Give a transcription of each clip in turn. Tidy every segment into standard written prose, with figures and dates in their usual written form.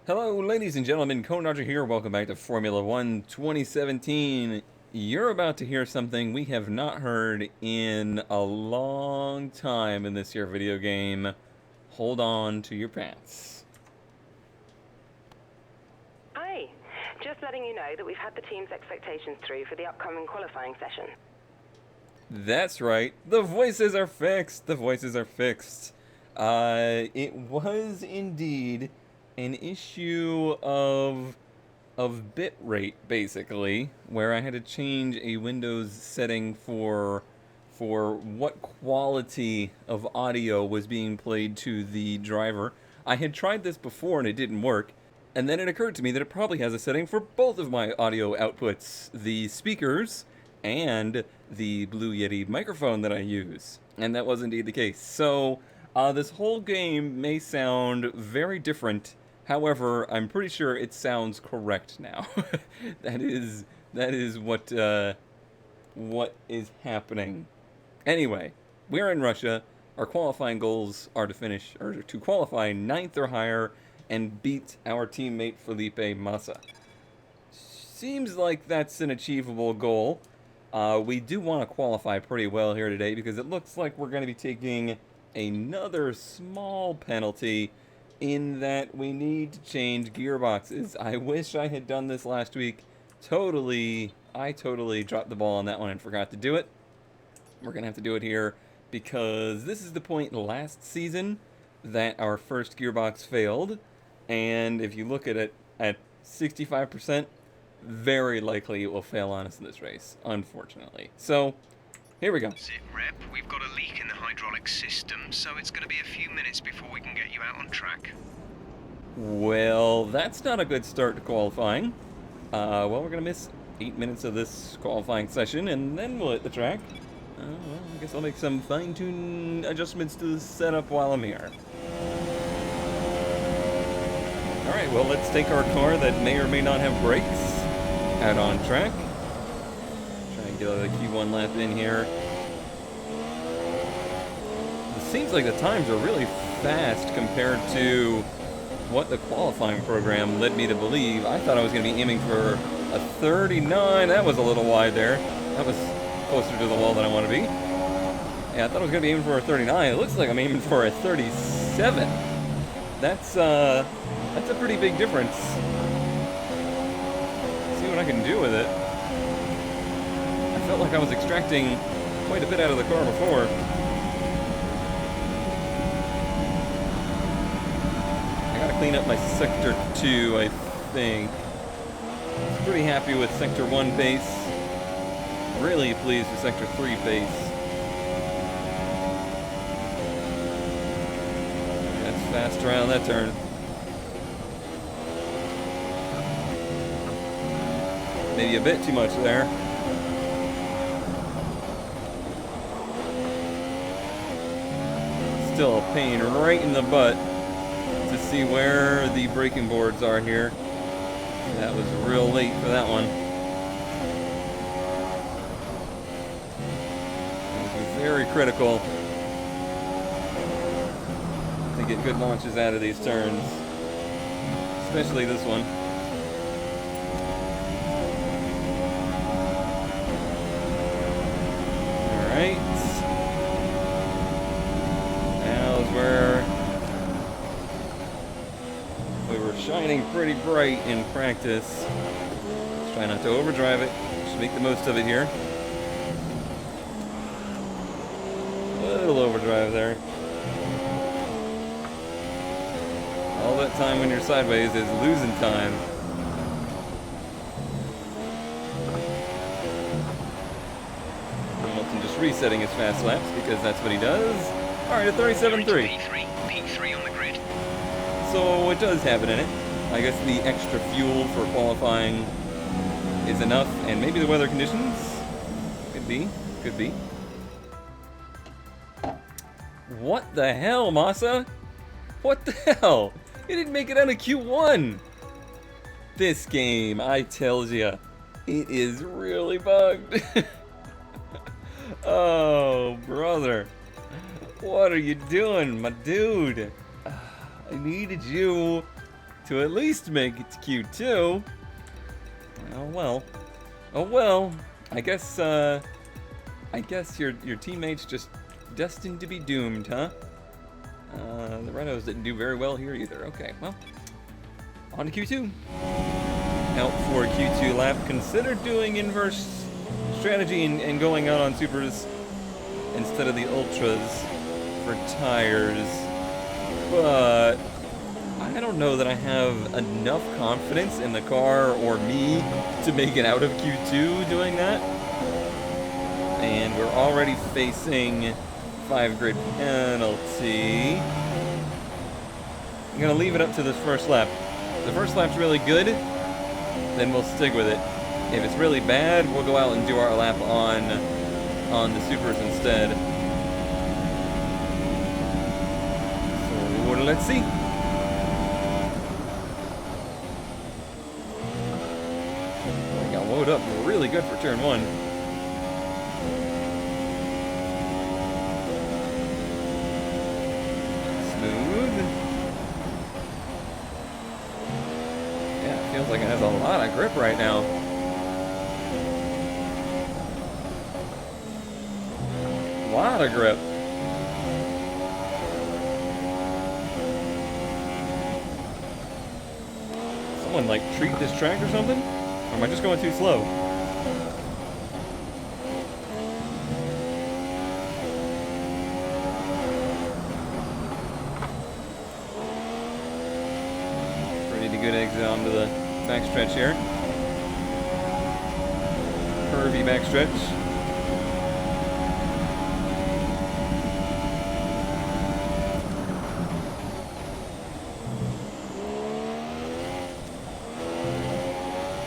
Hello, ladies and gentlemen, Cone Roger here. Welcome back to Formula One 2017. You're about to hear something we have not heard in a long time in this here video game. Hold on to your pants. Hi, just letting you know that we've had the team's expectations through for the upcoming qualifying session. That's right. The voices are fixed. The voices are fixed. It was indeed an issue of bit rate, basically, where I had to change a Windows setting for what quality of audio was being played to the driver. I had tried this before and it didn't work, and then it occurred to me that it probably has a setting for both of my audio outputs, the speakers and the Blue Yeti microphone that I use. And that was indeed the case. So, this whole game may sound very different. However, I'm pretty sure it sounds correct now. that is what is happening. Anyway, we're in Russia. Our qualifying goals are to qualify 9th or higher and beat our teammate Felipe Massa. Seems like that's an achievable goal. We do want to qualify pretty well here today because it looks like we're going to be taking another small penalty in that we need to change gearboxes. I wish I had done this last week. I totally dropped the ball on that one and forgot to do it. We're going to have to do it here because this is the point last season that our first gearbox failed. And if you look at it at 65%, very likely it will fail on us in this race, unfortunately. So, here we go. Sit rep, we've got a leak in the hydraulic system, so it's going to be a few minutes before we can get you out on track. Well, that's not a good start to qualifying. Well, we're going to miss 8 minutes of this qualifying session, and then we'll hit the track. Well, I guess I'll make some fine-tune adjustments to the setup while I'm here. Alright, well, let's take our car that may or may not have brakes out on track. Try and get a Q1 lap in here. It seems like the times are really fast compared to what the qualifying program led me to believe. I thought I was going to be aiming for a 39. That was a little wide there. That was closer to the wall than I want to be. Yeah, I thought I was going to be aiming for a 39. It looks like I'm aiming for a 37. That's a pretty big difference. See what I can do with it. I felt like I was extracting quite a bit out of the car before. I gotta clean up my Sector 2, I think. Pretty happy with Sector 1 pace. Really pleased with Sector 3 pace. That's fast around that turn. Maybe a bit too much there. Still a pain right in the butt to see where the braking boards are here. That was real late for that one. It was very critical to get good launches out of these turns, especially this one. Alright. Now is where we were shining pretty bright in practice. Let's try not to overdrive it. Just make the most of it here. A little overdrive there. All that time when you're sideways is losing time. Just resetting his fast laps because that's what he does. Alright, a 37.3. P3 on the grid. So it does have it in it. I guess the extra fuel for qualifying is enough, and maybe the weather conditions. Could be. What the hell, Massa? What the hell? You didn't make it out of Q1. This game, I tells ya, it is really bugged. Oh, brother. What are you doing, my dude? I needed you to to at least make it to Q2. Oh well. Oh well. I guess your teammates just destined to be doomed, huh? The Renos didn't do very well here either. Okay, well, on to Q2. Out for Q2 lap. Consider doing inverse strategy and going out on supers instead of the ultras for tires, but I don't know that I have enough confidence in the car or me to make it out of Q2 doing that. And we're already facing 5 grid penalty. I'm gonna leave it up to this first lap. If the first lap's really good, then we'll stick with it. If it's really bad, we'll go out and do our lap on the supers instead. So let's see. I got loaded up really good for turn 1. Feels like it has a lot of grip right now. A lot of grip. Someone like treat this track or something? Or am I just going too slow? Pretty good exit onto the backstretch here. Curvy backstretch.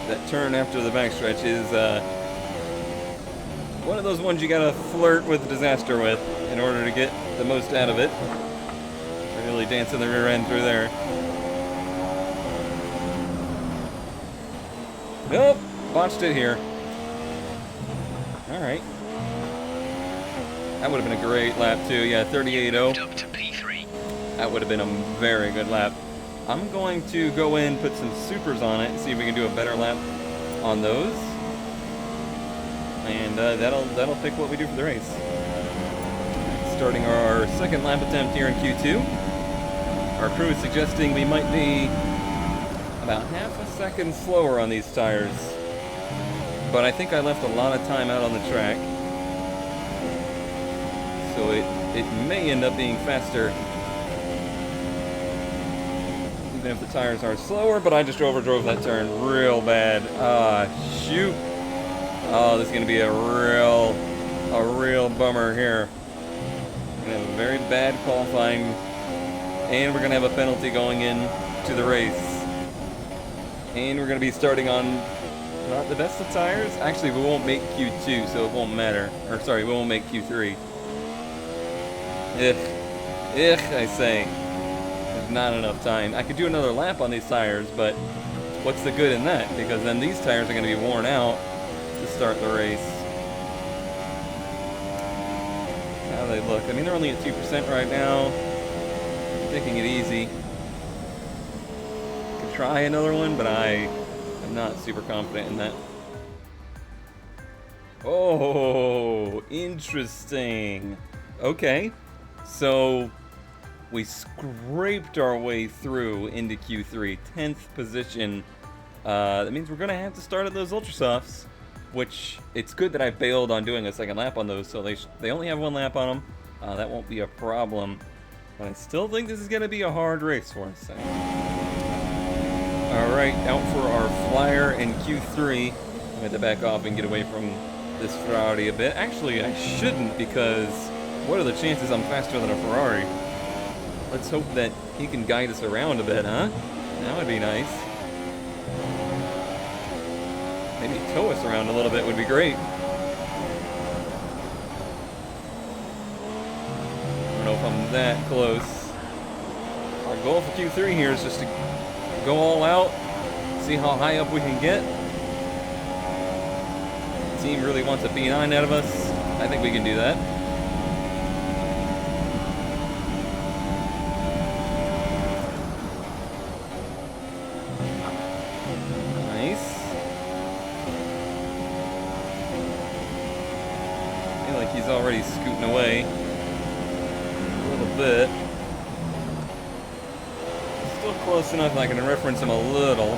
That turn after the backstretch is one of those ones you gotta flirt with disaster with in order to get the most out of it. Really dancing the rear end through there. Nope, botched it here. Alright. That would have been a great lap too. Yeah, 38.0. Up to P3. That would have been a very good lap. I'm going to go in, put some supers on it, and see if we can do a better lap on those. And that'll pick what we do for the race. Starting our second lap attempt here in Q2. Our crew is suggesting we might be about half a second slower on these tires, but I think I left a lot of time out on the track, so it may end up being faster, even if the tires are slower. But I just overdrove that turn real bad. Shoot! Oh, this is gonna be a real bummer here. We're gonna have a very bad qualifying, and we're gonna have a penalty going in to the race. And we're going to be starting on not the best of tires. Actually, we won't make Q2, so it won't matter. Or sorry, we won't make Q3. I say. There's not enough time. I could do another lap on these tires, but what's the good in that? Because then these tires are going to be worn out to start the race. How do they look? I mean, they're only at 2% right now. I'm taking it easy. Try another one, but I am not super confident in that. Oh, interesting. Okay, so we scraped our way through into Q3, 10th position. That means we're gonna have to start at those Ultra Softs, which it's good that I bailed on doing a second lap on those, so they only have one lap on them. That won't be a problem, but I still think this is gonna be a hard race for us. Alright, out for our flyer in Q3. I'm going to back off and get away from this Ferrari a bit. Actually, I shouldn't, because what are the chances I'm faster than a Ferrari? Let's hope that he can guide us around a bit, huh? That would be nice. Maybe tow us around a little bit would be great. I don't know if I'm that close. Our goal for Q3 here is just to go all out, see how high up we can get. The team really wants a P9 out of us. I think we can do that. like he's already scooting away a little bit. Still close enough that I can reference him a little.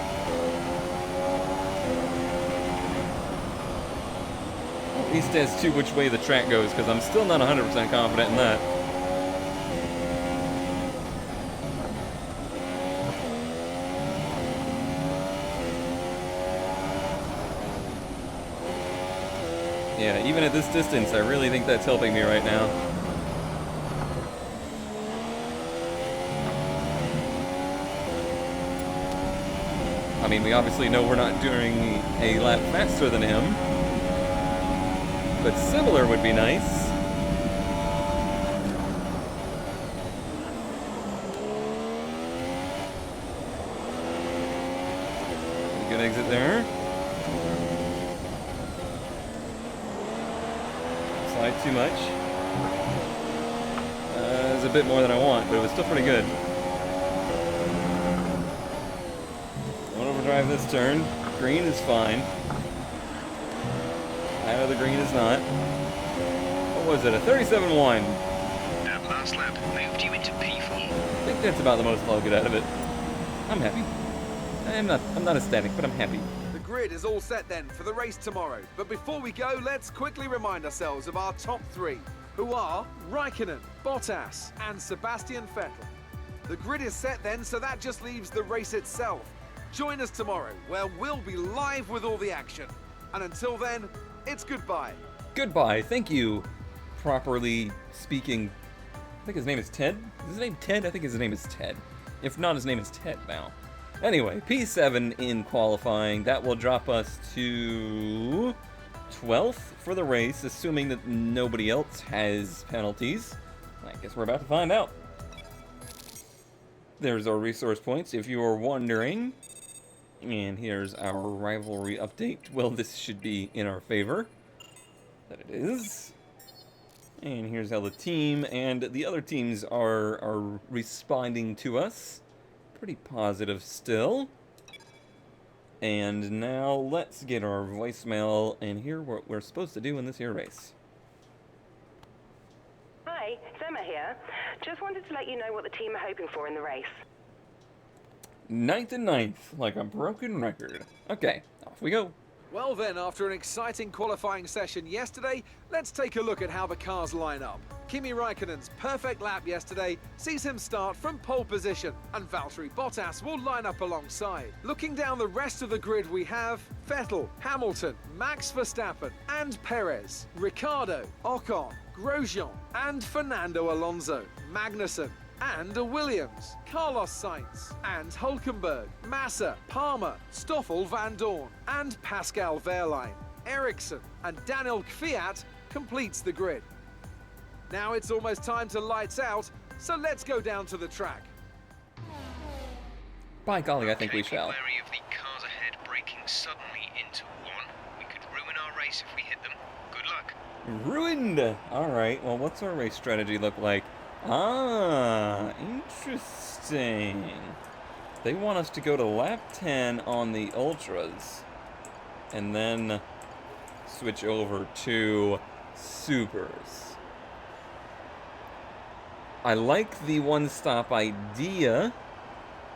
At least as to which way the track goes, because I'm still not 100% confident in that. Yeah, even at this distance, I really think that's helping me right now. I mean, we obviously know we're not doing a lap faster than him, but similar would be nice. Good exit there. Slide too much. It was a bit more than I want, but it was still pretty good. Don't overdrive this turn. Green is fine. Out of the green is not. What was it? A 37.1. That last lap moved you into P4. I think that's about the most I'll get out of it. I'm happy. I'm not ecstatic, but I'm happy. The grid is all set then for the race tomorrow. But before we go, let's quickly remind ourselves of our top three, who are Raikkonen, Bottas, and Sebastian Vettel. The grid is set then, so that just leaves the race itself. Join us tomorrow, where we'll be live with all the action. And until then, it's goodbye. Goodbye. Thank you. Properly speaking, I think his name is Ted. Is his name Ted? I think his name is Ted. If not, his name is Ted now. Anyway, P7 in qualifying. That will drop us to 12th for the race, assuming that nobody else has penalties. I guess we're about to find out. There's our resource points, if you are wondering. And here's our rivalry update. Well, this should be in our favor. That it is. And here's how the team and the other teams are responding to us. Pretty positive still. And now let's get our voicemail and hear what we're supposed to do in this here race. Hi, it's Emma here. Just wanted to let you know what the team are hoping for in the race. 9th and 9th, like a broken record. Okay, off we go. Well then, after an exciting qualifying session yesterday, let's take a look at how the cars line up. Kimi Raikkonen's perfect lap yesterday sees him start from pole position, and Valtteri Bottas will line up alongside. Looking down the rest of the grid, we have Vettel, Hamilton, Max Verstappen, and Perez, Ricciardo, Ocon, Grosjean, and Fernando Alonso, Magnussen, and Williams, Carlos Sainz, and Hulkenberg, Massa, Palmer, Stoffel Van Dorn, and Pascal Wehrlein. Ericsson and Daniel Kvyat completes the grid. Now it's almost time to lights out, so let's go down to the track. By golly, I think we Okay, shall. Be wary of the cars ahead braking suddenly into one. We could ruin our race if we hit them. Good luck. Ruined! Alright, well, what's our race strategy look like? Ah, interesting. They want us to go to lap 10 on the Ultras and then switch over to Supers. I like the one-stop idea,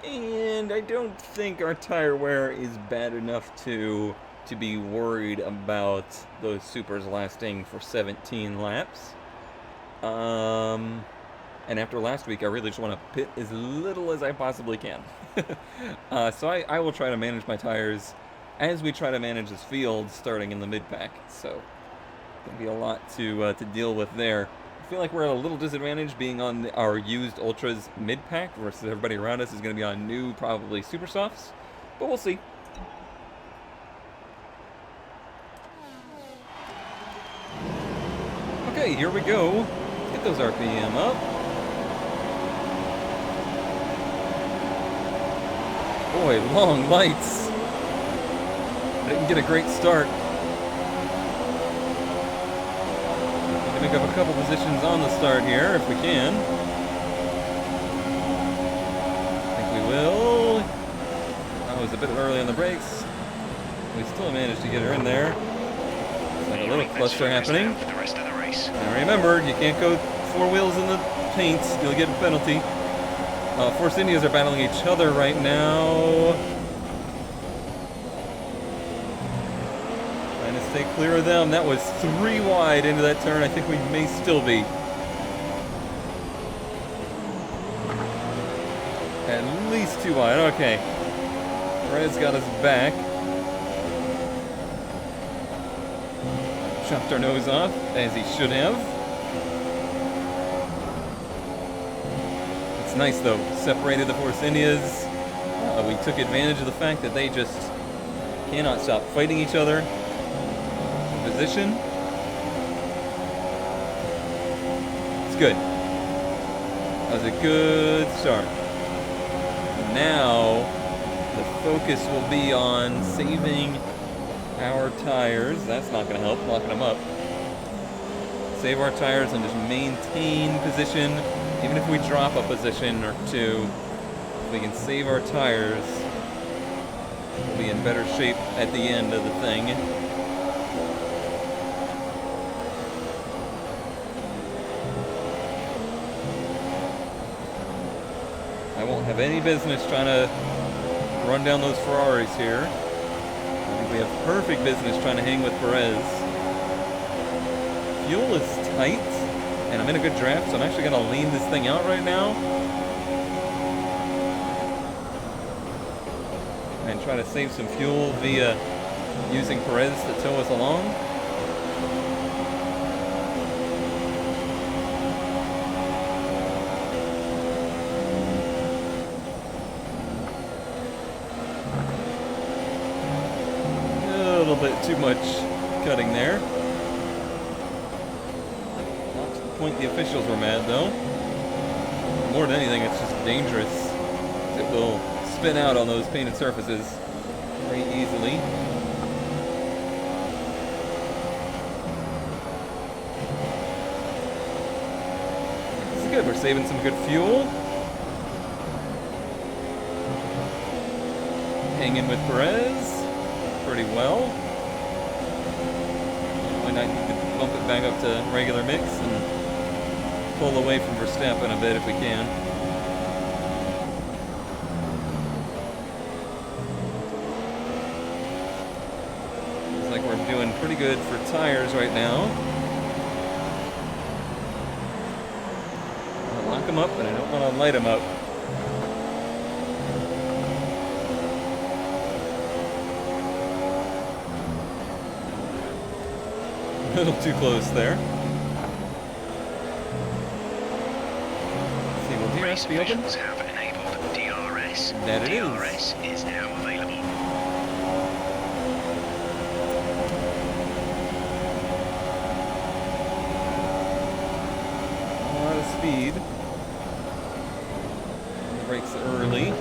and I don't think our tire wear is bad enough to be worried about those Supers lasting for 17 laps. And after last week, I really just want to pit as little as I possibly can. So I will try to manage my tires as we try to manage this field starting in the mid-pack. So going to be a lot to deal with there. I feel like we're at a little disadvantage being on our used Ultras mid-pack versus everybody around us is going to be on new, probably super softs. But we'll see. Okay, here we go. Get those RPM up. Boy, long lights. Didn't get a great start. Need to make up a couple positions on the start here if we can. I think we will. I was a bit early on the brakes. We still managed to get her in there. Like a little cluster happening. For the rest of the race. race. Now remember, you can't go four wheels in the paint. You'll get a penalty. Force Indias are battling each other right now. Trying to stay clear of them. That was 3 wide into that turn. I think we may still be. At least 2 wide. Okay. Red's got us back. Chopped our nose off, as he should have. It's nice, though. Separated the Force Indias. We took advantage of the fact that they just cannot stop fighting each other. Position. It's good. That was a good start. Now, the focus will be on saving our tires. That's not going to help, locking them up. Save our tires and just maintain position. Even if we drop a position or 2, if we can save our tires, we'll be in better shape at the end of the thing. I won't have any business trying to run down those Ferraris here. I think we have perfect business trying to hang with Perez. Fuel is tight, and I'm in a good draft, so I'm actually going to lean this thing out right now. And try to save some fuel via using Perez to tow us along. A little bit too much cutting there. Not to the point the officials were mad, though. More than anything, it's just dangerous. It will spin out on those painted surfaces very easily. This is good. We're saving some good fuel. Hanging with Perez pretty well. Might not need to bump it back up to regular mix and pull away from Verstappen a bit if we can. Looks like we're doing pretty good for tires right now. I want to lock them up, but I don't want to light them up. A little too close there. Let's see, will DRS be open? Officials have enabled DRS. That it is. DRS is now available. A lot of speed. Brakes early.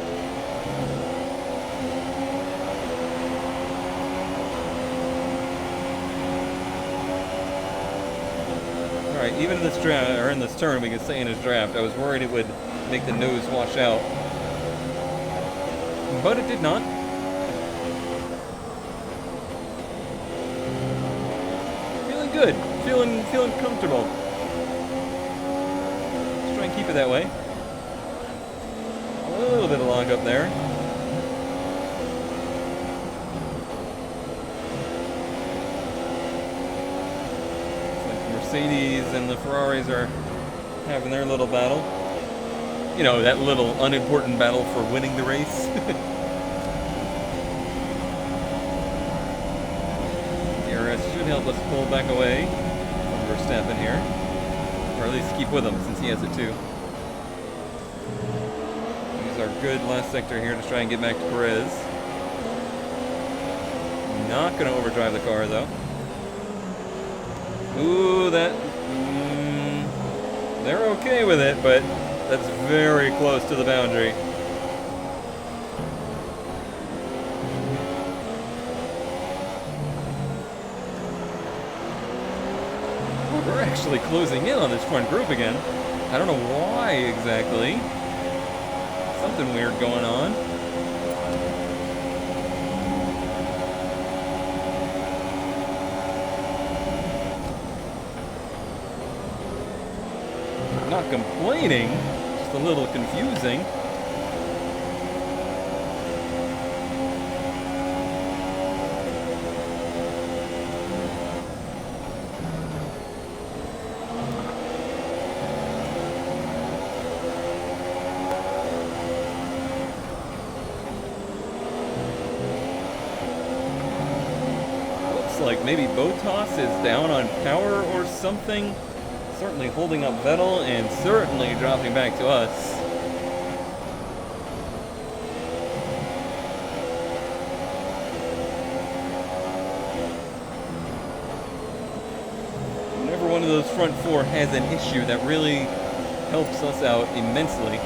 Alright, even in this draft, or in this turn, we can say in his draft, I was worried it would make the nose wash out. But it did not. Feeling good. Feeling comfortable. Let's try and keep it that way. A little bit of lock up there. Mercedes and the Ferraris are having their little battle. You know, that little unimportant battle for winning the race. DRS should help us pull back away from Verstappen here. Or at least keep with him since he has it too. Use our good last sector here to try and get back to Perez. Not going to overdrive the car though. Ooh, that... they're okay with it, but that's very close to the boundary. We're actually closing in on this front group again. I don't know why exactly. Something weird going on. not complaining, just a little confusing. Like maybe Botas is down on power or something. Certainly holding up Vettel and certainly dropping back to us. Whenever one of those front four has an issue, that really helps us out immensely.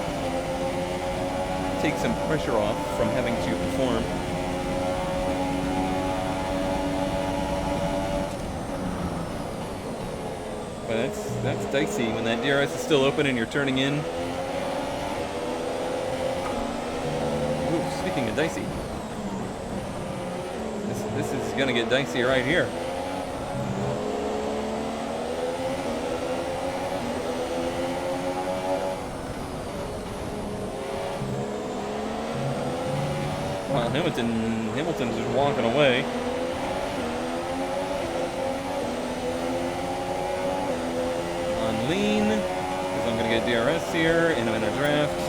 Takes some pressure off from having to perform. But that's dicey when that DRS is still open and you're turning in. Ooh, speaking of dicey, this is gonna get dicey right here. Well, Hamilton's just walking away. Lean, because I'm going to get DRS here, and I'm in a draft.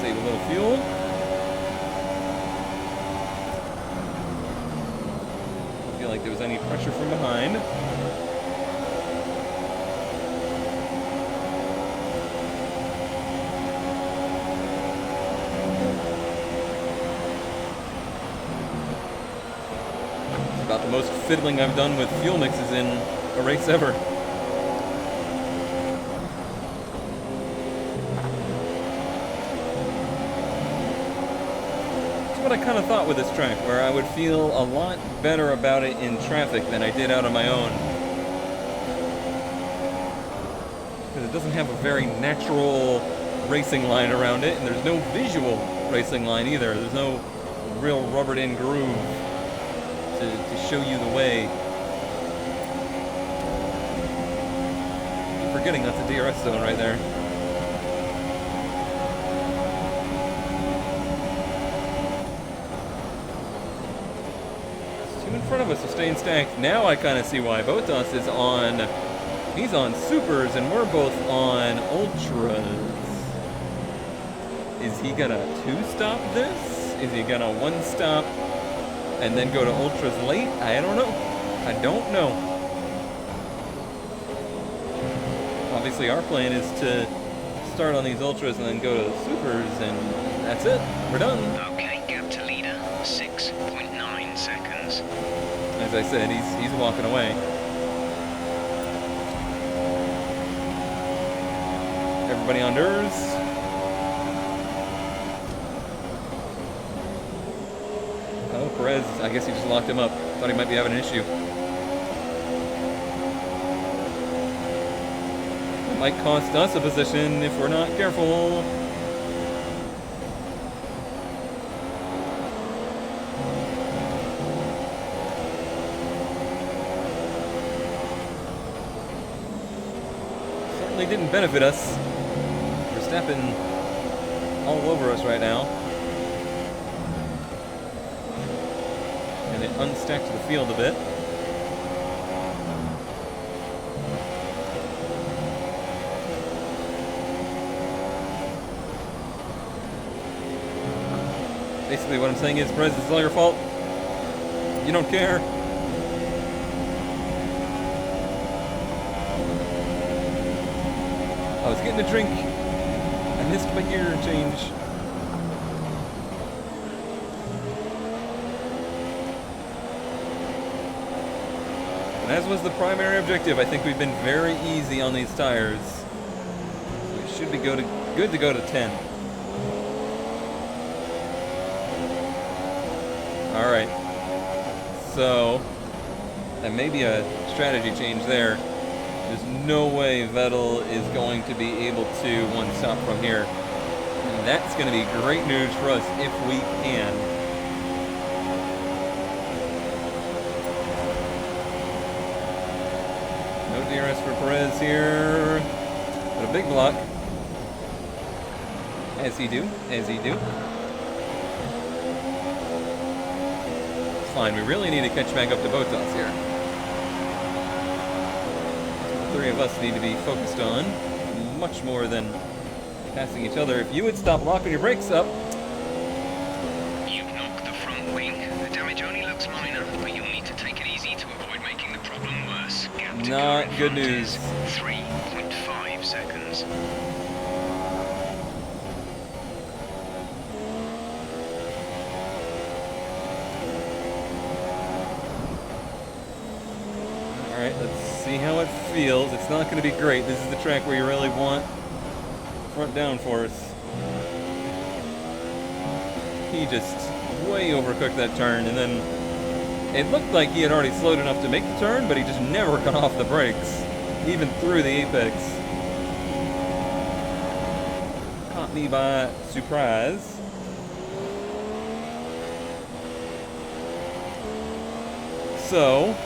Save a little fuel. Don't feel like there was any pressure from behind. It's about the most fiddling I've done with fuel mixes in a race ever. That's what I kind of thought with this track, where I would feel a lot better about it in traffic than I did out on my own. Because it doesn't have a very natural racing line around it, and there's no visual racing line either. There's no real rubbered-in groove to show you the way. Forgetting that's a DRS zone right there. It's two in front of us are staying stacked. Now I kind of see why Bottas is on. He's on supers and we're both on ultras. Is he gonna two-stop this? Is he gonna one-stop and then go to ultras late? I don't know. I don't know. Obviously our plan is to start on these ultras and then go to the supers, and that's it. We're done. Okay, gap to leader, 6.9 seconds. As I said, he's walking away. Everybody on DRS. Oh, Perez, I guess he just locked him up. Thought he might be having an issue. Might cost us a position if we're not careful. Certainly didn't benefit us. Verstappen all over us right now. And it unstacked the field a bit. Basically what I'm saying is, Perez, it's all your fault. You don't care. I was getting a drink. I missed my gear change. And as was the primary objective, I think we've been very easy on these tires. We should be good to go to 10. Alright, so that may be a strategy change there. There's no way Vettel is going to be able to one-stop from here. And that's going to be great news for us if we can. No DRS for Perez here. But a big block. As he do. As he do. It's fine. We really need to catch back up to Bottas here. The three of us need to be focused on much more than passing each other. If you would stop locking your brakes up. You've knocked the front wing. The damage only looks minor, but you'll need to take it easy to avoid making the problem worse. Gap to Not car in good front news. is 3.5 seconds. Alright, let's see how it feels. It's not going to be great. This is the track where you really want front downforce. He just way overcooked that turn, and then it looked like he had already slowed enough to make the turn, but he just never got off the brakes, even through the apex. Caught me by surprise. So,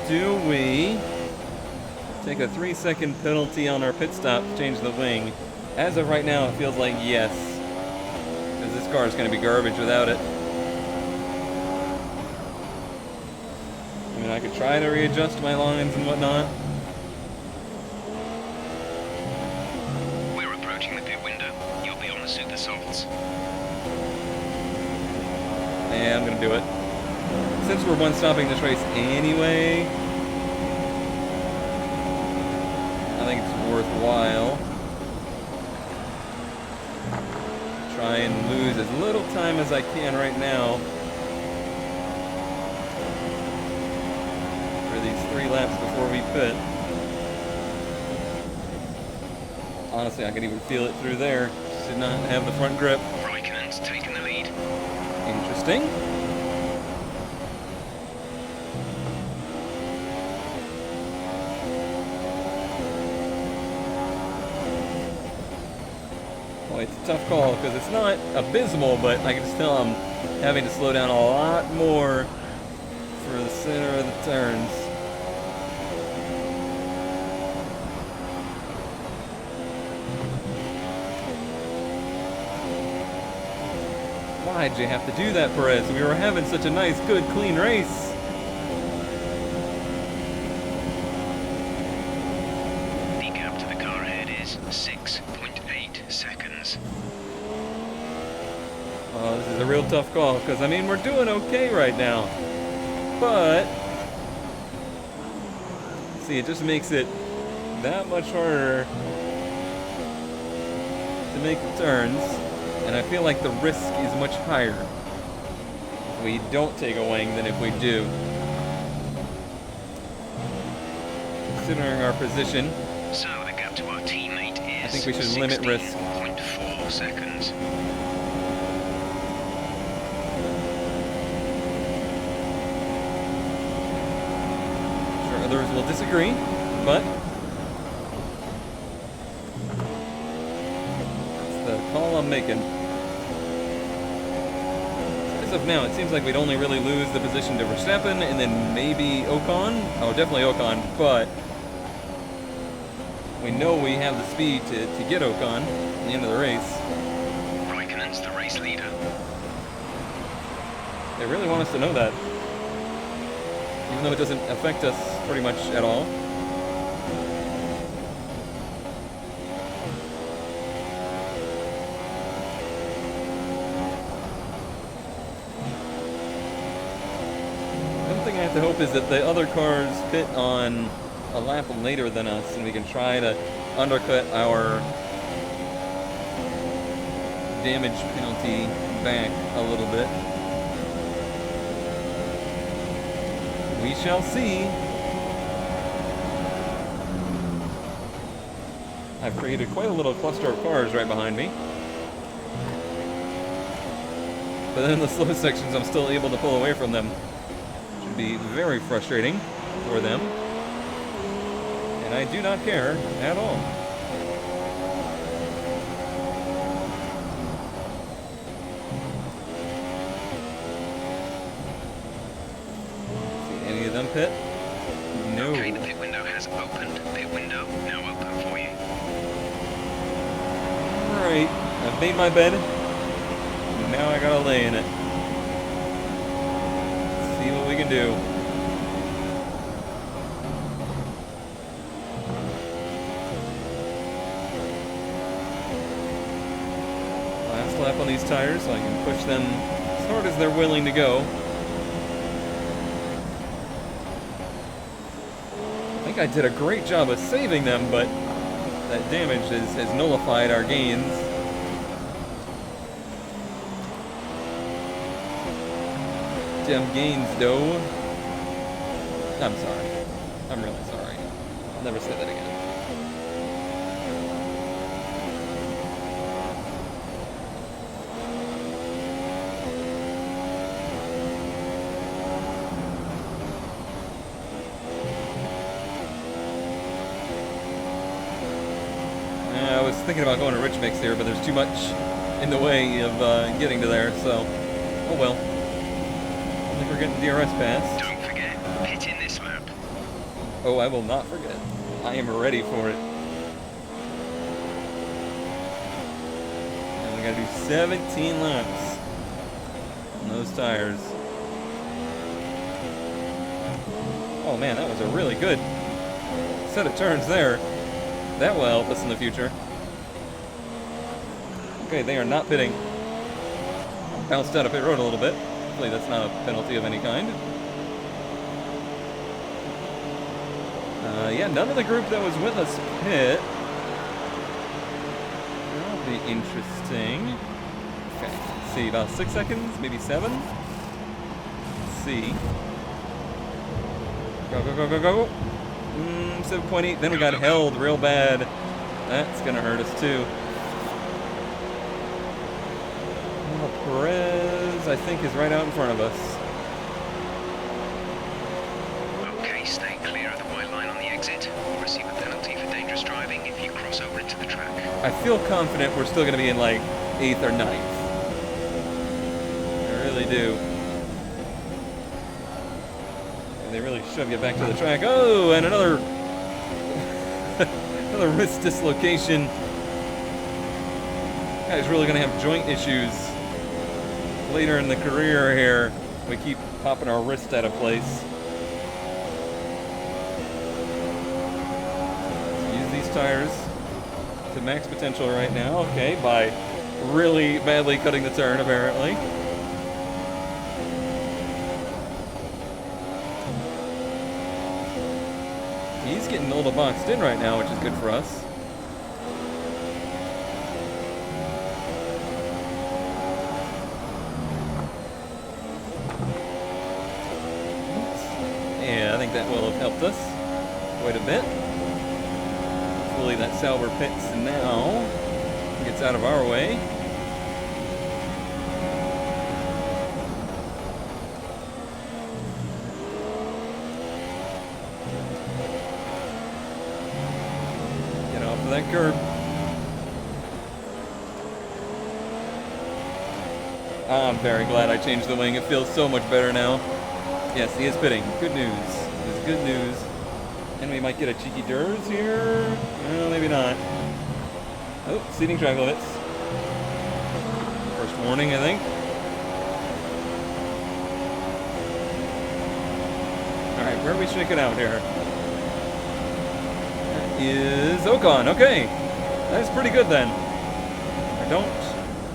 do we take a 3-second penalty on our pit stop to change the wing? As of right now, it feels like yes, because this car is going to be garbage without it. I mean, I could try to readjust my lines and whatnot. We're approaching the pit window. You'll be on the super softs. Yeah, I'm going to do it. Since we're one-stopping this race anyway, I think it's worthwhile. Try and lose as little time as I can right now for these 3 laps before we pit. Honestly, I could even feel it through there. Just did not have the front grip. Raikkonen's taken the lead. Interesting. Boy, it's a tough call because it's not abysmal, but I can just tell I'm having to slow down a lot more for the center of the turns. Why'd you have to do that, Perez? We were having such a nice, good, clean race. The gap to the car ahead is 6.8 seconds. Oh, this is a real tough call because, I mean, we're doing okay right now. But, see, it just makes it that much harder to make the turns. And I feel like the risk is much higher if we don't take a wing than if we do. Considering our position, So the gap to our teammate is I think we should limit risk. 16.4 seconds. Sure, others will disagree, but it's the call I'm making. As of now, it seems like we'd only really lose the position to Verstappen and then maybe Ocon. Oh, definitely Ocon, but we know we have the speed to get Ocon at the end of the race. Raikkonen's the race leader. They really want us to know that. Even though it doesn't affect us pretty much at all. One thing I have to hope is that the other cars pit on a lap later than us, and we can try to undercut our damage penalty back a little bit. We shall see. I've created quite a little cluster of cars right behind me. But then in the slow sections, I'm still able to pull away from them. Should be very frustrating for them. And I do not care at all. See any of them pit? No. Okay, the pit window has has opened. Pit window now open for you. Alright, I've made my bed. Now I gotta lay in it. See what we can do. Last lap on these tires so I can push them as hard as they're willing to go. I think I did a great job of saving them, but that damage has nullified our gains. Damn gains, though. I'm sorry. I'm really sorry. I'll never say that again. I was thinking about going to Rich Mix here, but there's too much in the way of getting to there, so oh well. I think we're getting DRS passed. Don't forget, pit in this lap. Oh, I will not forget. I am ready for it. And we gotta do 17 laps on those tires. Oh man, that was a really good set of turns there. That will help us in the future. Okay, they are not pitting. Bounced out of pit road a little bit. Hopefully that's not a penalty of any kind. Yeah, none of the group that was with us pit. That'll be interesting. Okay, let's see, about 6 seconds, maybe 7. Let's see. Go, go, go, go, go. 7.8, then we got held real bad. That's gonna hurt us too. Well, Perez, I think, is right out in front of us. Okay, stay clear of the white line on the exit. You'll receive a penalty for dangerous driving if you cross over into the track. I feel confident we're still gonna be in like 8th or 9th. I really do. And they really shove you back to the track. Oh, and another another wrist dislocation. Guy's really gonna have joint issues later in the career here. We keep popping our wrist out of place. Let's use these tires to max potential right now. Okay, by really badly cutting the turn apparently. He's getting a little boxed in right now, which is good for us. Yeah, I think that will have helped us quite a bit. Hopefully that Sauber pits now gets out of our way. That curb. I'm very glad I changed the wing. It feels so much better now. Yes, he is pitting. Good news. It is good news. And we might get a cheeky DRS here. No, maybe not. Oh, exceeding track limits. First warning, I think. Alright, where are we shaking out here? Is Ocon. Okay, that's pretty good then. I don't.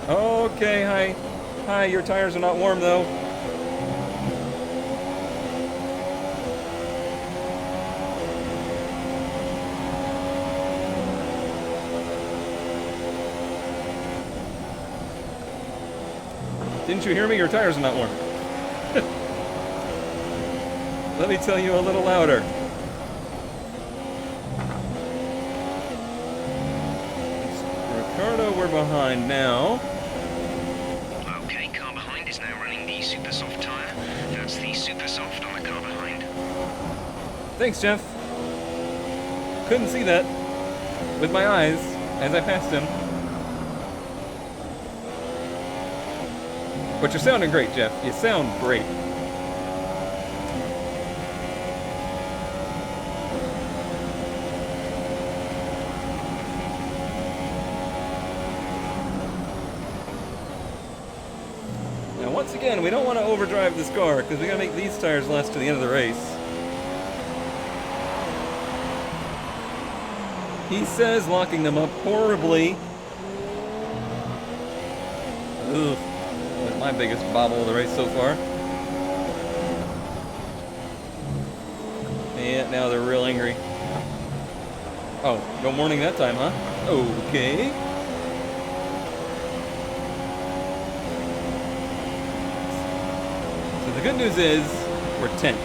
Okay, hi. Your tires are not warm though. Didn't you hear me? Your tires are not warm. Let me tell you a little louder. We're behind now. Okay, car behind is now running the super soft tire. That's the super soft on the car behind. Thanks, Jeff. Couldn't see that with my eyes as I passed him. But you're sounding great, Jeff. You sound great. again, we don't want to overdrive this car because we gotta make these tires last to the end of the race. He says locking them up horribly. Ugh. That's my biggest bobble of the race so far. Yeah, now they're real angry. Oh, no warning that time, huh? Okay. So the good news is we're 10th.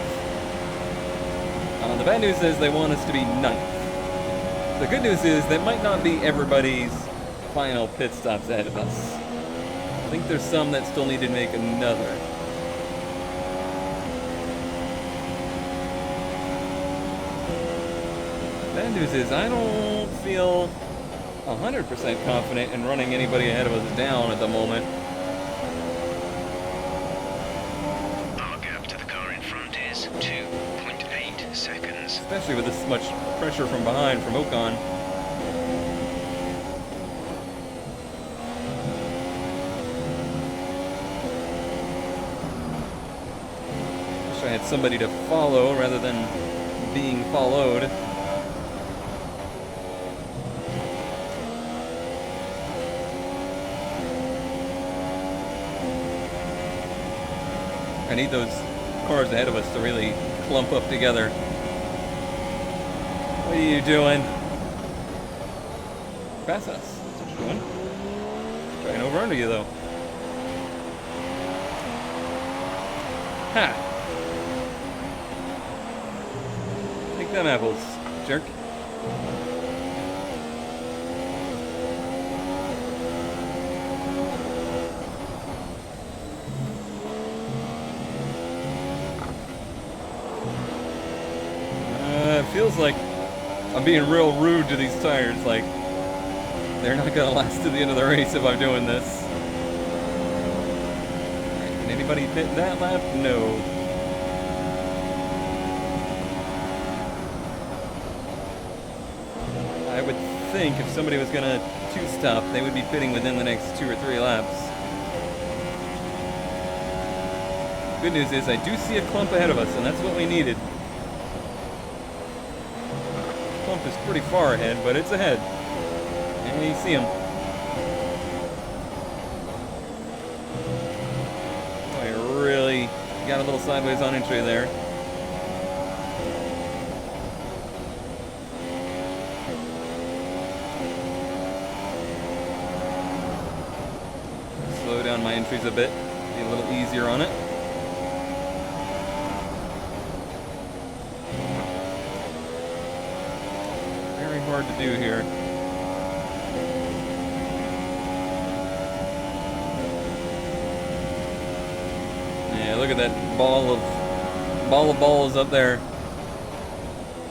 The bad news is they want us to be 9th. The good news is that might not be everybody's final pit stops ahead of us. I think there's some that still need to make another. Bad news is I don't feel 100% confident in running anybody ahead of us down at the moment. Our gap to the car in front is 2.8 seconds. Especially with this much pressure from behind from Ocon. Wish I had somebody to follow rather than being followed. I need those cars ahead of us to really clump up together. What are you doing? Pass us. That's what you're doing. Trying over under you, though. Ha! Take them apples, jerk. It feels like I'm being real rude to these tires, like they're not gonna last to the end of the race if I'm doing this. Alright, can anybody hit that lap? No. I would think if somebody was gonna two-stop, they would be pitting within the next 2 or 3 laps. Good news is I do see a clump ahead of us, and that's what we needed. Clump is pretty far ahead, but it's ahead. And you see him. I really got a little sideways on entry there. Slow down my entries a bit. Be a little easier on it. Hard to do here. Yeah, look at that ball of balls up there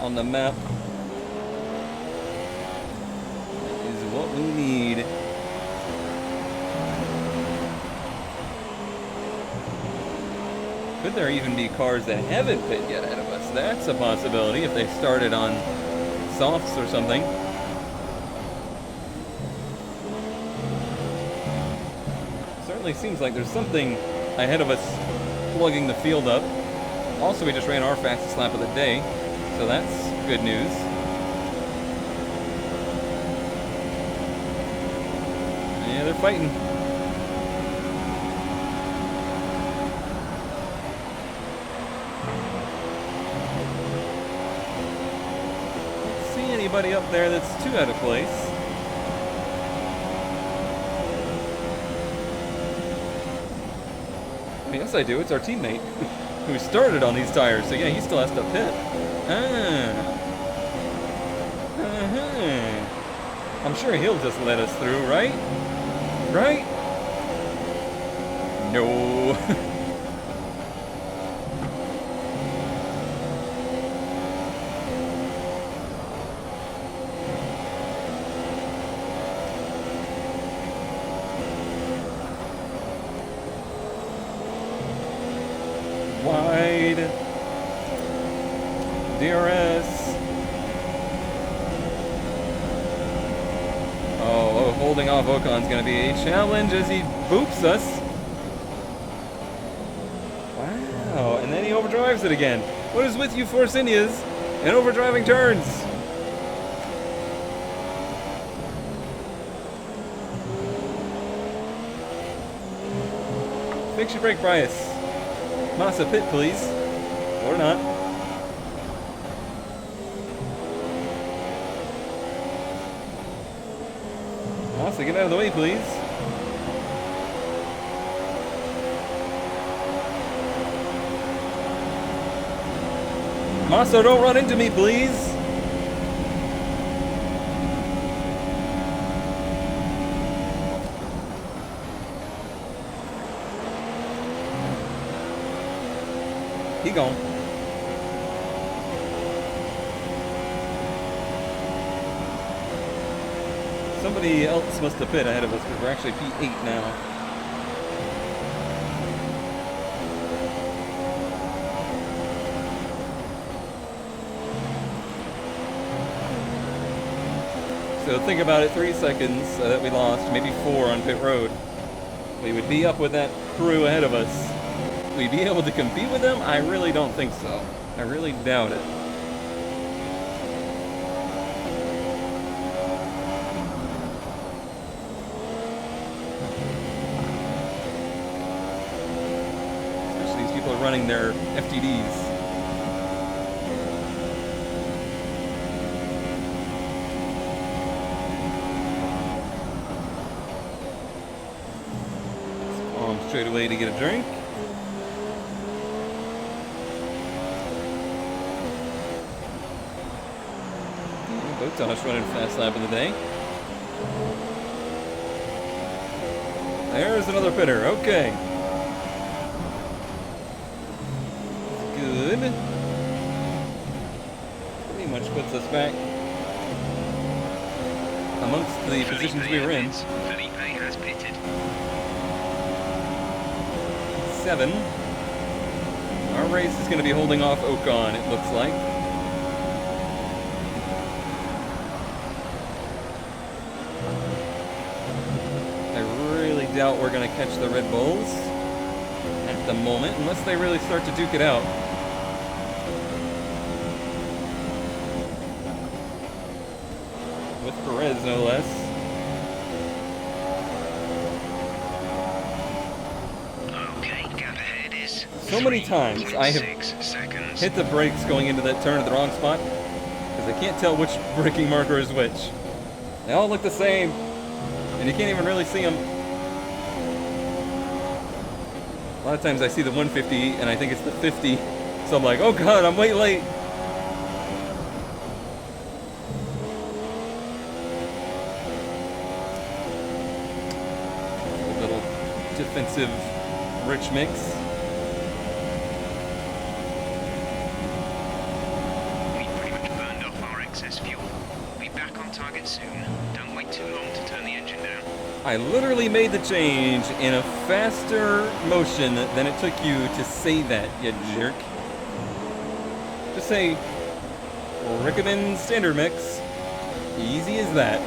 on the map. That is what we need. Could there even be cars that haven't pit yet ahead of us? That's a possibility if they started on softs or something. Certainly seems like there's something ahead of us plugging the field up. Also, we just ran our fastest lap of the day, so that's good news. Yeah, they're fighting. Anybody up there that's too out of place. Yes, I do. It's our teammate who started on these tires. So yeah, he still has to pit. I'm sure he'll just let us through, right? Right? No. Wide. DRS. Oh, holding off Ocon's going to be a challenge as he boops us. overdrives it again. What is with you Force Indias and overdriving turns? Fix your brake bias. Massa pit, please. Or not. Massa, get out of the way, please. Massa, don't run into me, please. He gone. Somebody else must have pit ahead of us because we're actually P8 now. So think about it, 3 seconds that we lost, maybe 4 on pit road. We would be up with that crew ahead of us. We'd be able to compete with them? I really don't think so. I really doubt it. Especially these people are running their FTDs. Straight away to get a drink. Botosh running fast lap of the day. There's another pitter. Okay. Good. Pretty much puts us back amongst the positions we were in. Felipe has pitted. 7. Our race is going to be holding off Ocon, it looks like. I really doubt we're going to catch the Red Bulls at the moment, unless they really start to duke it out. With Perez, no less. So many times I have hit the brakes going into that turn at the wrong spot because I can't tell which braking marker is which. They all look the same and you can't even really see them. A lot of times I see the 150 and I think it's the 50, so I'm like, oh god, I'm way late. A little defensive rich mix. I literally made the change in a faster motion than it took you to say that, you jerk. Just say, recommend standard mix. Easy as that.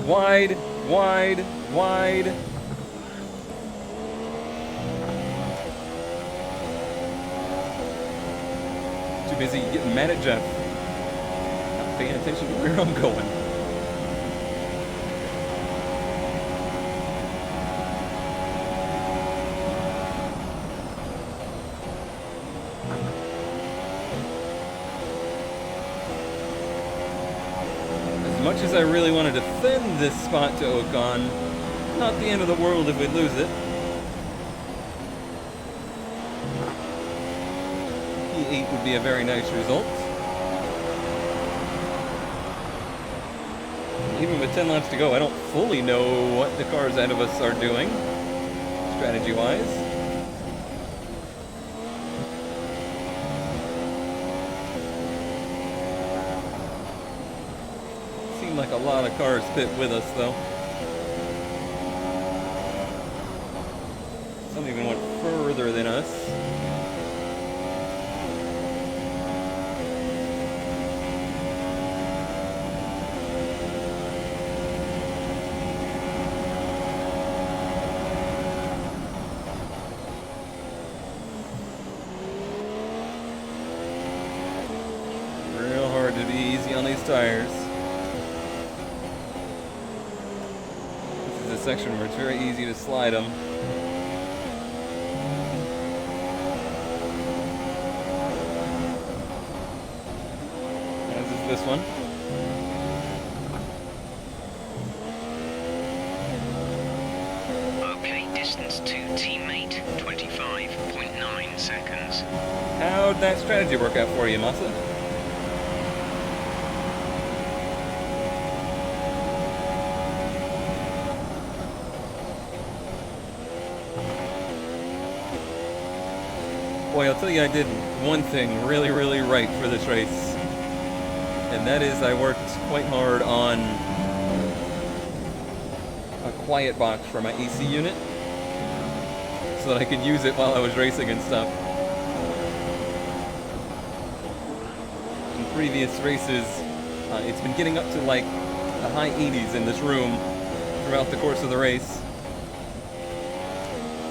Wide, wide, wide. Too busy getting mad at Jeff. Paying attention to where I'm going. As much as I really want to defend this spot to Ocon, not the end of the world if we lose it. P8 would be a very nice result. Even with 10 laps to go, I don't fully know what the cars ahead of us are doing, strategy-wise. Seemed like a lot of cars pit with us, though. Some even went further than us. Should be easy on these tires. This is a section where it's very easy to slide them. As is this one. Okay, distance to teammate, 25.9 seconds. How'd that strategy work out for you, Masa? Boy, I'll tell you, I did one thing really, really right for this race. And that is I worked quite hard on a quiet box for my AC unit so that I could use it while I was racing and stuff. In previous races, it's been getting up to like the high 80s in this room throughout the course of the race.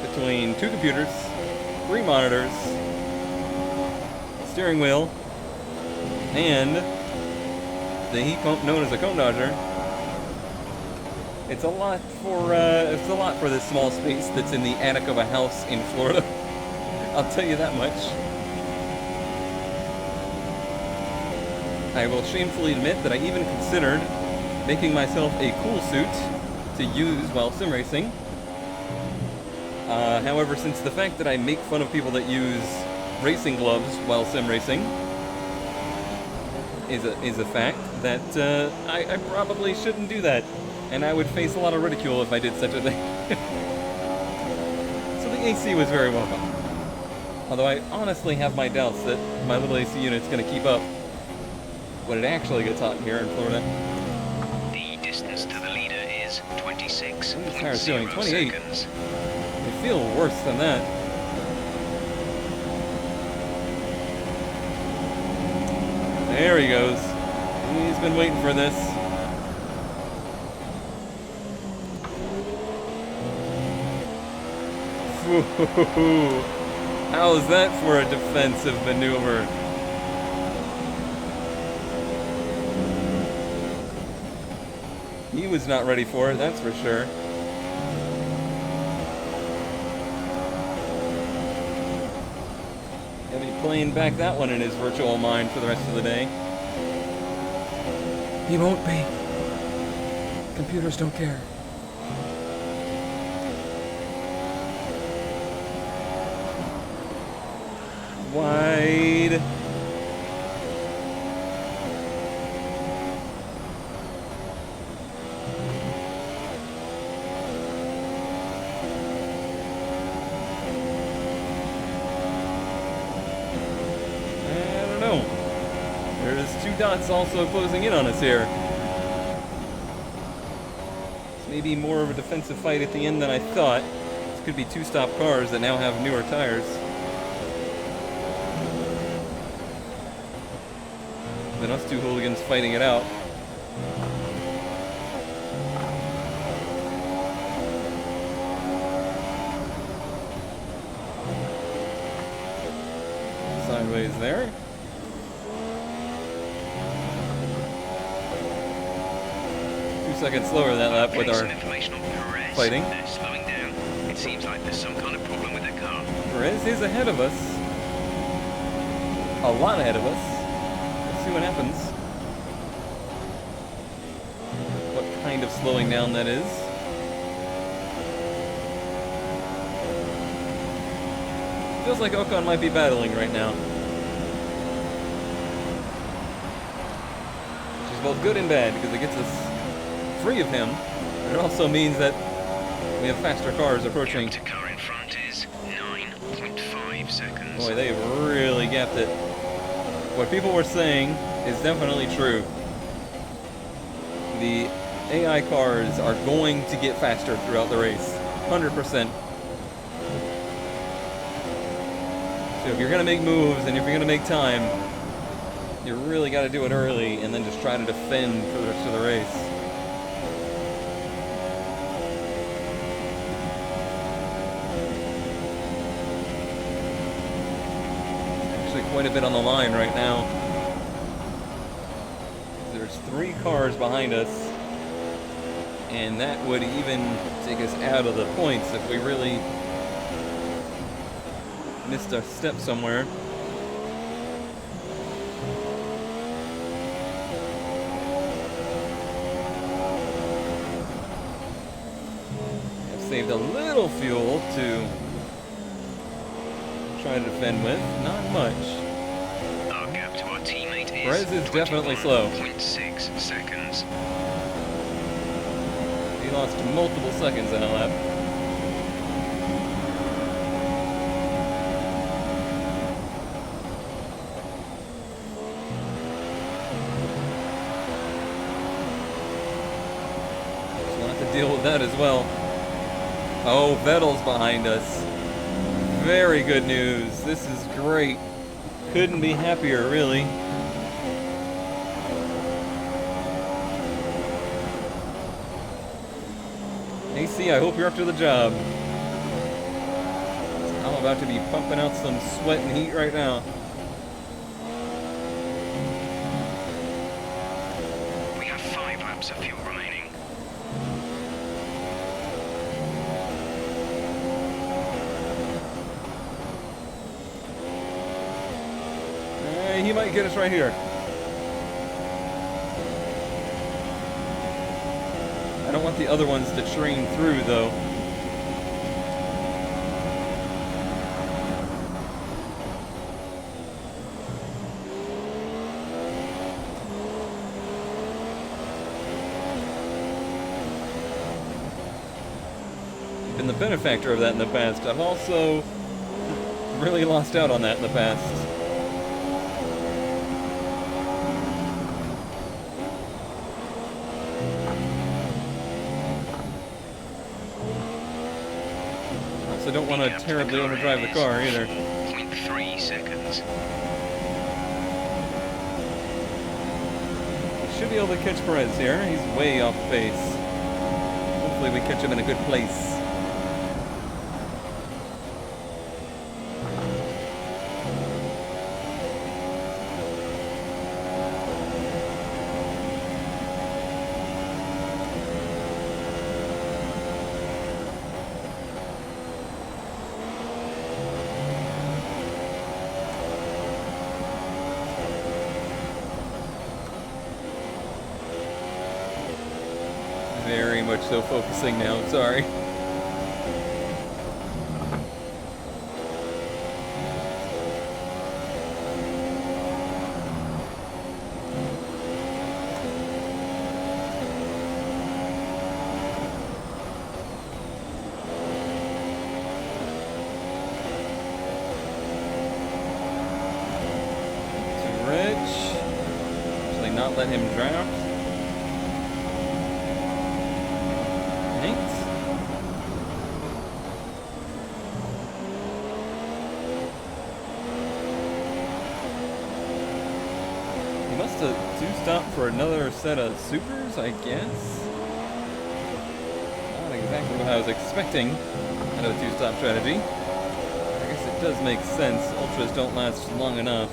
Between 2 computers, 3 monitors, steering wheel, and the heat pump known as a cone dodger. It's a lot for this small space that's in the attic of a house in Florida. I'll tell you that much. I will shamefully admit that I even considered making myself a cool suit to use while sim racing. However, since the fact that I make fun of people that use racing gloves while sim racing is a fact that I probably shouldn't do that, and I would face a lot of ridicule if I did such a thing. So the AC was very welcome. Although I honestly have my doubts that my little AC unit's going to keep up when it actually gets hot here in Florida. The distance to the leader is 26.0 doing 28. seconds. I feel worse than that. There he goes. He's been waiting for this. Woo-hoo-hoo-hoo. How is that for a defensive maneuver? He was not ready for it, that's for sure. Gonna be playing back that one in his virtual mind for the rest of the day. He won't be. Computers don't care. Wide. There's 2 dots also closing in on us here. It's maybe more of a defensive fight at the end than I thought. This could be 2 stop cars that now have newer tires. Then us 2 hooligans fighting it out. Sideways there. 2 seconds slower that lap with our fighting. They're slowing down. It seems like there's some kind of problem with their car. Perez is ahead of us. A lot ahead of us. Let's see what happens. What kind of slowing down that is. Feels like Ocon might be battling right now. Which is both good and bad because it gets us free of him. It also means that we have faster cars approaching. Gap to car in front is 9.5 seconds. Boy, they've really gapped it. What people were saying is definitely true. The AI cars are going to get faster throughout the race. 100%. So if you're going to make moves and if you're going to make time, you really got to do it early and then just try to defend for the rest of the race. Actually quite a bit on the line right now. There's 3 cars behind us, and that would even take us out of the points if we really missed a step somewhere. I've saved a little fuel to try to defend with, not much. Our gap to our teammate is Perez is definitely slow. 21.6 seconds. He lost multiple seconds in a lap. So we'll have to deal with that as well. Oh, Vettel's behind us. Very good news. This is great. Couldn't be happier, really. AC, I hope you're up to the job. I'm about to be pumping out some sweat and heat right now. We have 5 laps of fuel remaining. He might get us right here. I don't want the other ones to train through, though. Been the benefactor of that in the past. I've also really lost out on that in the past. I don't want to terribly overdrive the car either. 0.3 seconds. Should be able to catch Perez here. He's way off pace. Hopefully we catch him in a good place. Very much so focusing now, sorry. Too rich. Actually not let him draft. Two-stop for another set of supers, I guess. Not exactly what I was expecting out of a two-stop strategy. I guess it does make sense. Ultras don't last long enough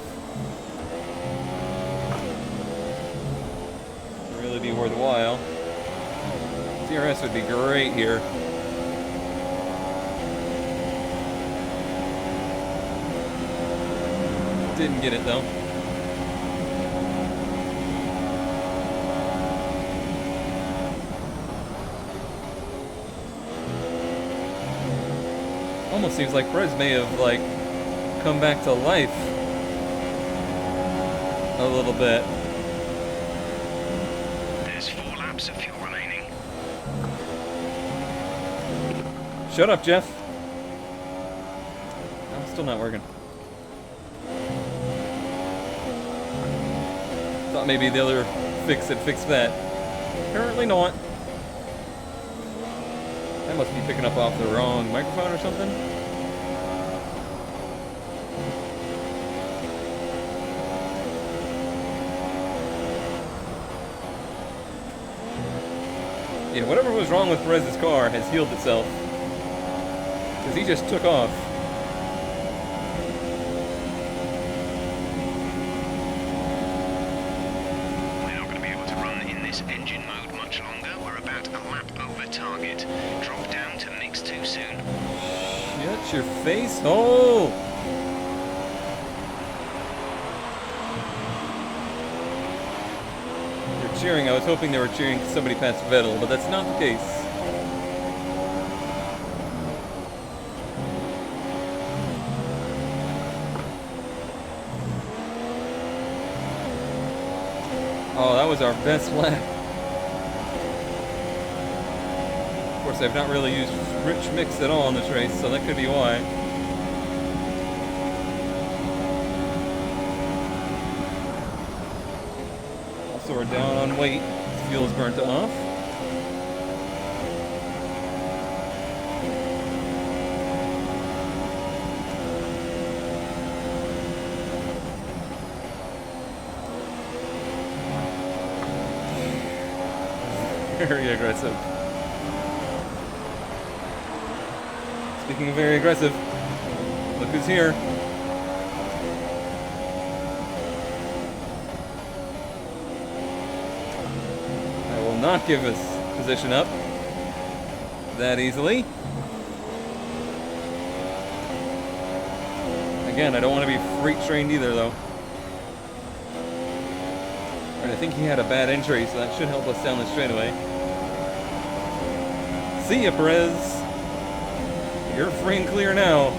to really be worthwhile. DRS would be great here. Didn't get it though. Almost seems like Perez may have, like, come back to life a little bit. There's 4 laps of fuel remaining. Shut up, Jeff. I'm still not working. Thought maybe the other fix had fixed that. Apparently not. That must be picking up off the wrong microphone or something. Yeah, whatever was wrong with Perez's car has healed itself. Because he just took off. We're not going to be able use engine mode much longer. We're about a lap over target. Drop down to mix too soon. Shut your face hole! They're cheering. I was hoping they were cheering somebody past Vettel, but that's not the case. Oh, that was our best lap. Of course, I've not really used rich mix at all in this race, so that could be why. Also, we're down on weight. Fuel's burnt off. Very aggressive. Speaking of very aggressive, look who's here. I will not give this position up that easily. Again, I don't want to be freight trained either, though. And I think he had a bad injury, so that should help us down the straightaway. See ya, Perez. You're free and clear now.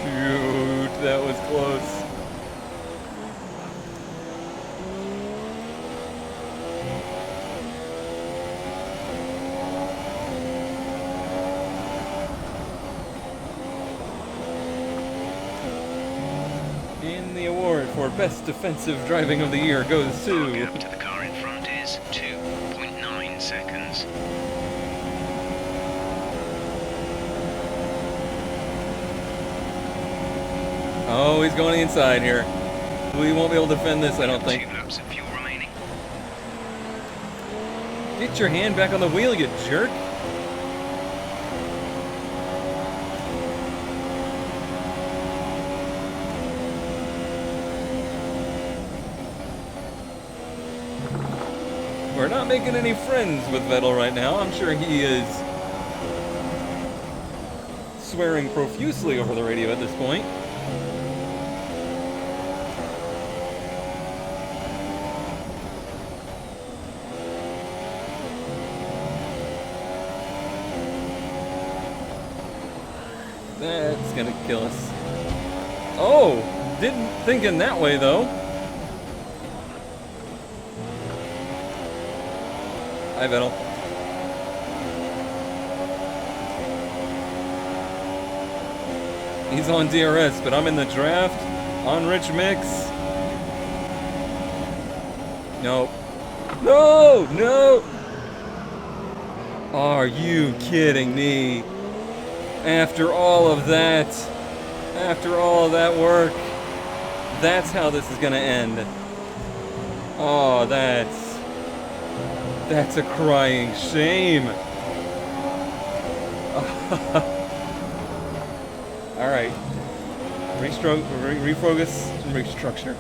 Shoot, that was close. For best defensive driving of the year goes to... The gap to the car in front is 2.9 seconds. Oh, he's going inside here. We won't be able to defend this, I don't think. 2 laps of fuel remaining. Get your hand back on the wheel, you jerk. We're not making any friends with Vettel right now. I'm sure he is swearing profusely over the radio at this point. That's gonna kill us. Oh, didn't think in that way though. Hi, Vettel. He's on DRS, but I'm in the draft on Rich Mix. No. No! No! Are you kidding me? After all of that work, that's how this is gonna end. Oh, that's a crying shame. Alright. Refocus and restructure.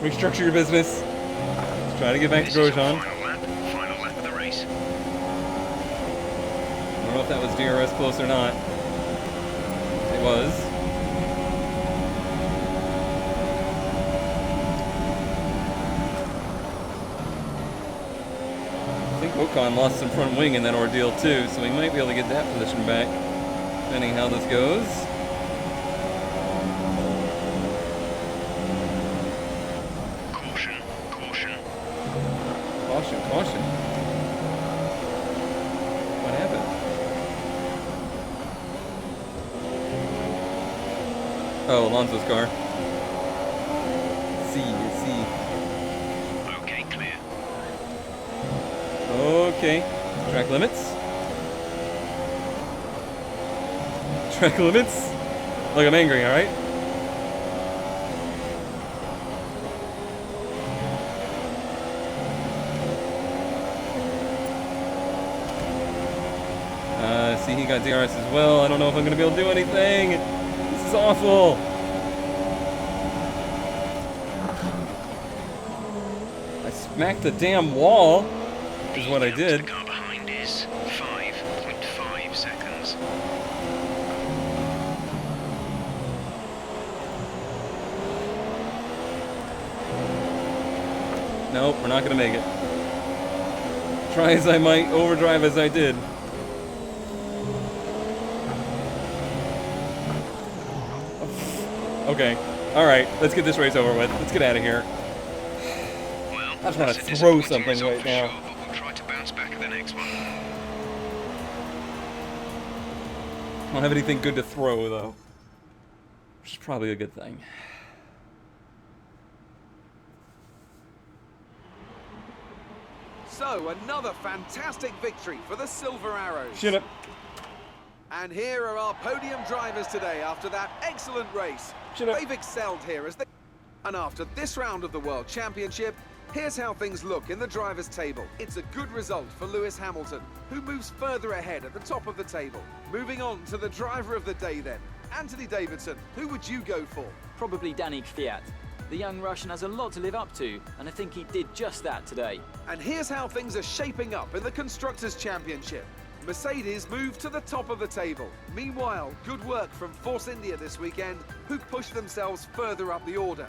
Restructure your business. Let's try to get back to Grosjean. Final lap of the race. I don't know if that was DRS close or not. It was. I think Ocon lost some front wing in that ordeal too, so we might be able to get that position back, depending how this goes. Caution, caution. Caution, caution. What happened? Oh, Alonso's car. See. Okay, clear. Okay. Track limits. Track limits. Look, I'm angry, alright? See see he got DRS as well. I don't know if I'm going to be able to do anything. This is awful. I smacked the damn wall, is what I did. The car behind is 5.5 seconds. Nope, we're not going to make it. Try as I might, overdrive as I did. Okay, alright, let's get this race over with. Let's get out of here. Well, I just want to that's a throw disappointing something result right for now. sure, but we'll try to bounce back at the next one. I don't have anything good to throw, though. Which is probably a good thing. So, another fantastic victory for the Silver Arrows. Shut up. And here are our podium drivers today after that excellent race. Shut up. They've excelled here as they... And after this round of the World Championship, here's how things look in the drivers' table. It's a good result for Lewis Hamilton, who moves further ahead at the top of the table. Moving on to the driver of the day then. Anthony Davidson, who would you go for? Probably Danny Kvyat. The young Russian has a lot to live up to, and I think he did just that today. And here's how things are shaping up in the Constructors' Championship. Mercedes moved to the top of the table. Meanwhile, good work from Force India this weekend, who pushed themselves further up the order.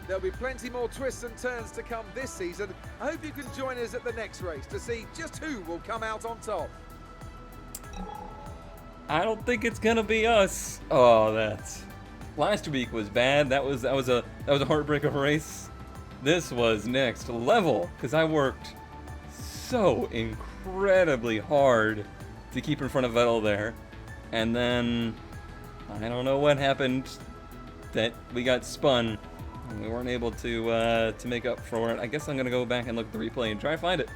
There'll be plenty more twists and turns to come this season. I hope you can join us at the next race to see just who will come out on top. I don't think it's gonna be us. Oh, that's... Last week was bad. That was a heartbreak of a race. This was next level because I worked so incredibly hard to keep in front of Vettel there, and then I don't know what happened that we got spun and we weren't able to make up for it. I guess I'm gonna go back and look at the replay and try to find it.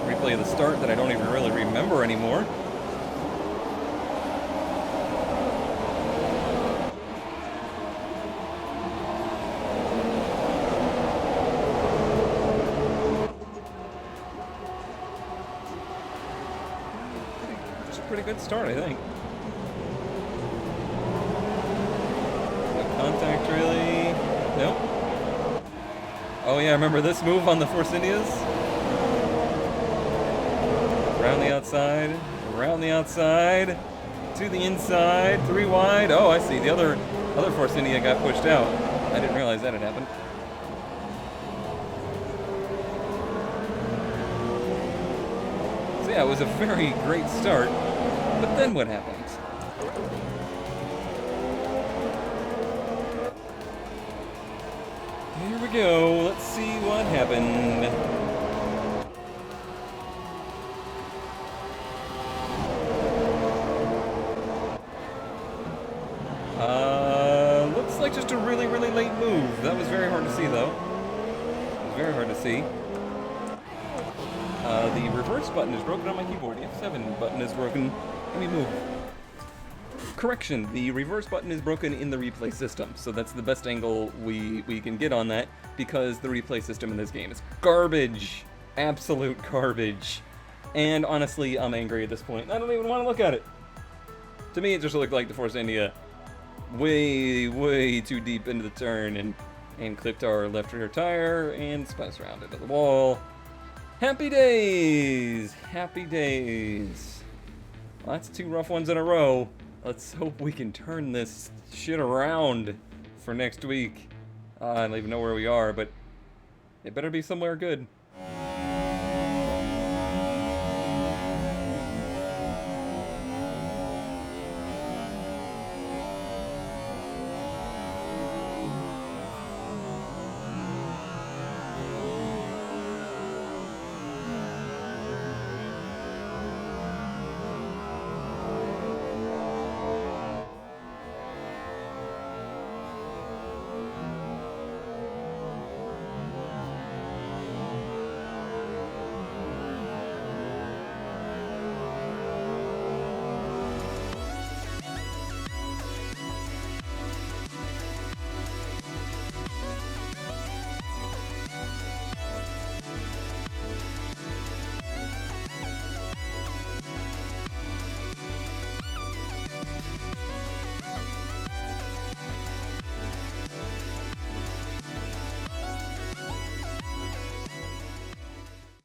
Replay of the start that I don't even really remember anymore. It's a pretty good start, I think. No contact, really? Nope. Oh yeah, remember this move on the Force Indias? Around the outside, to the inside, 3 wide. Oh, I see. The other Force India got pushed out. I didn't realize that had happened. So yeah, it was a very great start. But then what happened? Here we go. Let's see what happened. Looks like just a really, really late move. That was very hard to see, though. It was very hard to see. The reverse button is broken on my keyboard. The F7 button is broken. Let me move. Correction, the reverse button is broken in the replay system, so that's the best angle we can get on that, because the replay system in this game is garbage. Absolute garbage. And honestly, I'm angry at this point. I don't even want to look at it. To me, it just looked like the Force India way, way too deep into the turn and clipped our left rear tire and spun us around into the wall. Happy days! Happy days. Well, that's 2 rough ones in a row. Let's hope we can turn this shit around for next week. I don't even know where we are, but it better be somewhere good.